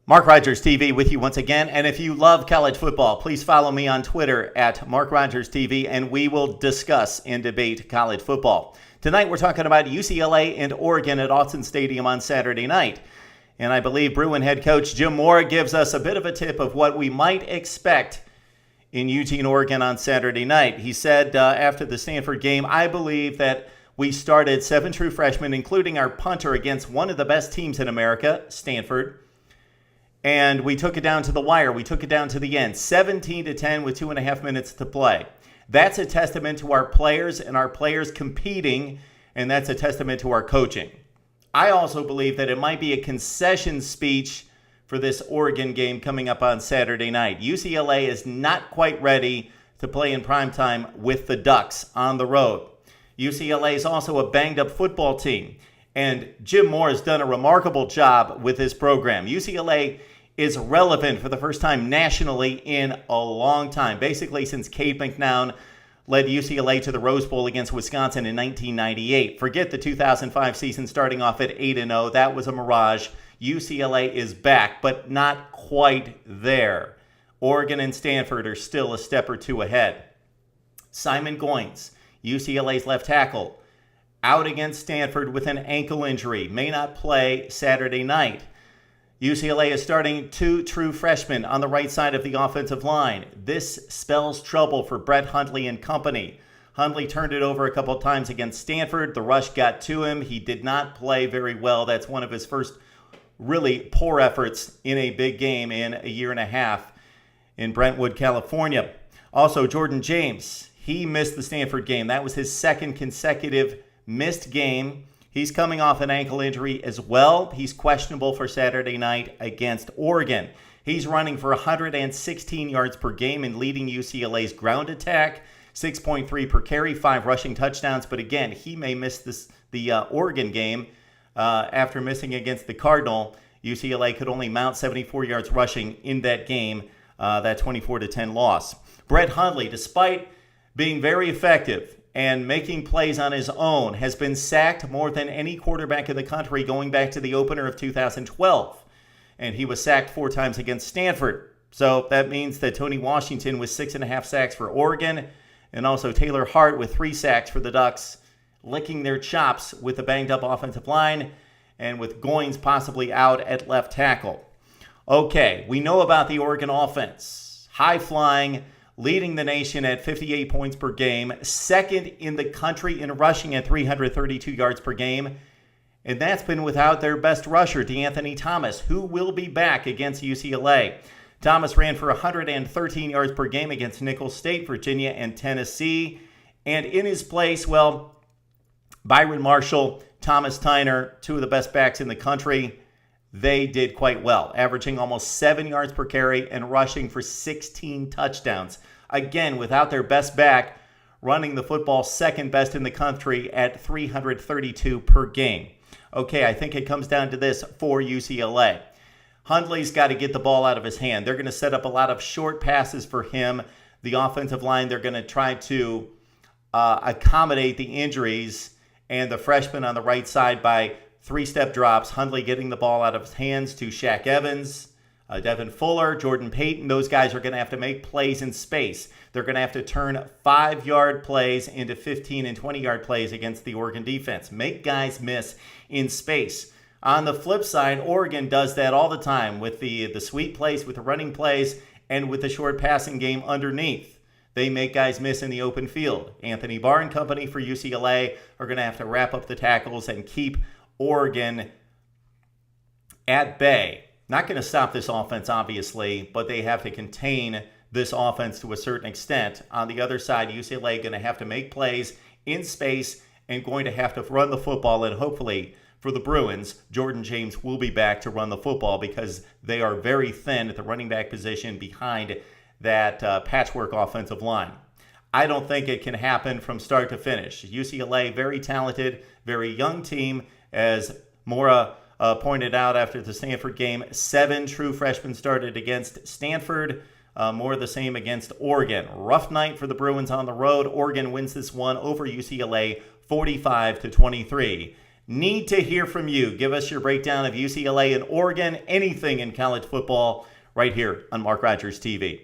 Mark Rogers TV with you once again. And if you love college football, please follow me on Twitter at MarkRogersTV, and we will discuss and debate college football. Tonight we're talking about UCLA and Oregon at Autzen Stadium on Saturday night. And I believe Bruin head coach Jim Mora gives us a bit of a tip of what we might expect in Eugene, Oregon on Saturday night. He said after the Stanford game, I believe that we started 7 true freshmen, including our punter, against one of the best teams in America, Stanford. And we took it down to the wire. We took it down to the end, 17-10 with 2.5 minutes to play. That's a testament to our players and our players competing, and that's a testament to our coaching. I also believe that it might be a concession speech for this Oregon game coming up on Saturday night. UCLA is not quite ready to play in primetime with the Ducks on the road. UCLA is also a banged-up football team, and Jim Mora has done a remarkable job with this program. UCLA is relevant for the first time nationally in a long time, basically since Cade McNown led UCLA to the Rose Bowl against Wisconsin in 1998. Forget the 2005 season starting off at 8-0. That was a mirage. UCLA is back, but not quite there. Oregon and Stanford are still a step or two ahead. Simon Goins, UCLA's left tackle, out against Stanford with an ankle injury, may not play Saturday night. UCLA is starting 2 true freshmen on the right side of the offensive line. This spells trouble for Brett Hundley and company. Hundley turned it over a couple times against Stanford. The rush got to him. He did not play very well. That's one of his first really poor efforts in a big game in a year and a half in Brentwood, California. Also, Jordan James, he missed the Stanford game. That was his second consecutive missed game. He's coming off an ankle injury as well. He's questionable for Saturday night against Oregon. He's running for 116 yards per game and leading UCLA's ground attack, 6.3 per carry, 5 rushing touchdowns. But again, he may miss the Oregon game after missing against the Cardinal. UCLA could only mount 74 yards rushing in that game, that 24-10 loss. Brett Hundley, despite being very effective and making plays on his own, has been sacked more than any quarterback in the country going back to the opener of 2012. And he was sacked 4 times against Stanford. So that means that Tony Washington with 6.5 sacks for Oregon, and also Taylor Hart with 3 sacks for the Ducks, licking their chops with the banged-up offensive line, and with Goins possibly out at left tackle. Okay, we know about the Oregon offense. High-flying, leading the nation at 58 points per game, second in the country in rushing at 332 yards per game. And that's been without their best rusher, DeAnthony Thomas, who will be back against UCLA. Thomas ran for 113 yards per game against Nicholls State, Virginia, and Tennessee. And in his place, well, Byron Marshall, Thomas Tyner, 2 of the best backs in the country, they did quite well, averaging almost 7 yards per carry and rushing for 16 touchdowns. Again, without their best back, running the football second best in the country at 332 per game. Okay, I think it comes down to this for UCLA. Hundley's got to get the ball out of his hand. They're going to set up a lot of short passes for him. The offensive line, they're going to try to accommodate the injuries and the freshman on the right side by 3-step drops, Hundley getting the ball out of his hands to Shaq Evans, Devin Fuller, Jordan Payton. Those guys are going to have to make plays in space. They're going to have to turn 5-yard plays into 15 and 20-yard plays against the Oregon defense. Make guys miss in space. On the flip side, Oregon does that all the time with the sweep plays, with the running plays, and with the short passing game underneath. They make guys miss in the open field. Anthony Barr and company for UCLA are going to have to wrap up the tackles and keep Oregon at bay. Not going to stop this offense, obviously, but they have to contain this offense to a certain extent. On the other side, UCLA going to have to make plays in space and going to have to run the football. And hopefully for the Bruins, Jordan James will be back to run the football because they are very thin at the running back position behind that patchwork offensive line. I don't think it can happen from start to finish. UCLA, very talented, very young team. As Mora pointed out after the Stanford game, 7 true freshmen started against Stanford. More the same against Oregon. Rough night for the Bruins on the road. Oregon wins this one over UCLA 45-23. Need to hear from you. Give us your breakdown of UCLA and Oregon, anything in college football, right here on Mark Rogers TV.